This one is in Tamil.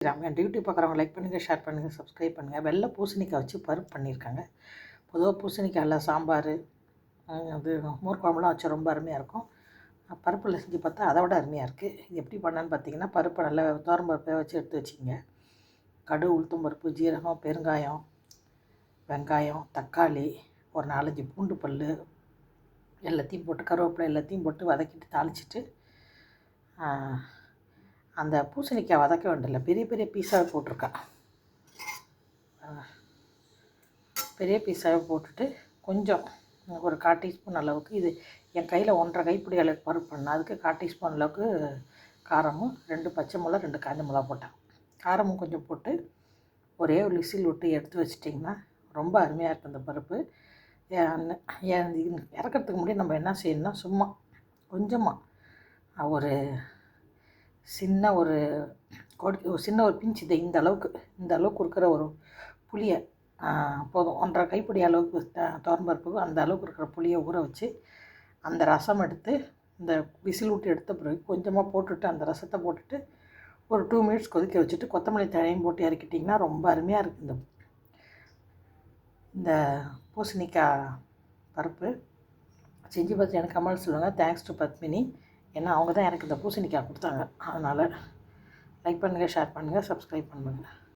என் டியூட்டி பார்க்குறவங்க லைக் பண்ணுங்கள், ஷேர் பண்ணுங்கள், சப்ஸ்கிரைப் பண்ணுங்கள். வெள்ளை பூசணிக்காய் வச்சு பருப்பு பண்ணியிருக்காங்க. பொதுவாக பூசணிக்காயில் சாம்பார் அது மோர் குழம்புலாம் வச்சா ரொம்ப அருமையாக இருக்கும். பருப்பில் செஞ்சு பார்த்தா அதை விட அருமையாக இருக்குது. இது எப்படி பண்ணான்னு பார்த்தீங்கன்னா, பருப்பை நல்லா பருப்பை வச்சு எடுத்து வச்சுக்கிங்க. கடுகு, உளுத்தம் பருப்பு, ஜீரகம், பெருங்காயம், வெங்காயம், தக்காளி, ஒரு 4-5 பூண்டு பல் எல்லாத்தையும் போட்டு, கருவேப்பிலை எல்லாத்தையும் போட்டு வதக்கிட்டு தாளிச்சிட்டு, அந்த பூசணிக்காய் வதக்க வேண்டியதில்லை, பெரிய பெரிய பீஸாக போட்டிருக்கேன். பெரிய பீஸாக போட்டுட்டு கொஞ்சம் ஒரு 1/4 டீஸ்பூன் அளவுக்கு, இது என் கையில் 1.5 கைப்பிடி அளவுக்கு பருப்பு பண்ணேன். அதுக்கு 1/4 டீஸ்பூன் அளவுக்கு காரமும் 2 பச்சை மிளகா 2 காஞ்ச மிளகா போட்டேன். காரமும் கொஞ்சம் போட்டு ஒரே ஒரு விசில் விட்டு எடுத்து வச்சிட்டிங்கன்னா ரொம்ப அருமையாக இருக்குது அந்த பருப்பு. இறக்கிறதுக்கு முன்னாடி நம்ம என்ன செய்யணும்னா, சும்மா கொஞ்சமாக ஒரு சின்ன ஒரு பிஞ்சு இந்த அளவுக்கு இருக்கிற ஒரு புளியை போதும், 1.5 கைப்பிடி அளவுக்கு துவரம்பருப்புக்கு அந்த அளவுக்கு இருக்கிற புளியை ஊற வச்சு அந்த ரசம் எடுத்து இந்த விசில் விட்டு எடுத்த பிறகு கொஞ்சமாக போட்டுட்டு அந்த ரசத்தை போட்டுட்டு ஒரு 2 மினிட்ஸ் கொதிக்க வச்சுட்டு கொத்தமல்லி தழையும் போட்டு இறக்கிட்டிங்கன்னா ரொம்ப அருமையாக இருக்குது இந்த பூசணிக்காய் பருப்பு. செஞ்சு பார்த்து எனக்கு கமெண்ட் சொல்லுங்கள். Thanks to Padmini. ஏன்னா அவங்க தான் எனக்கு இந்த பூசணிக்காய் கொடுத்தாங்க. அதனால் லைக் பண்ணுங்கள், ஷேர் பண்ணுங்கள், சப்ஸ்கிரைப் பண்ணுங்கள்.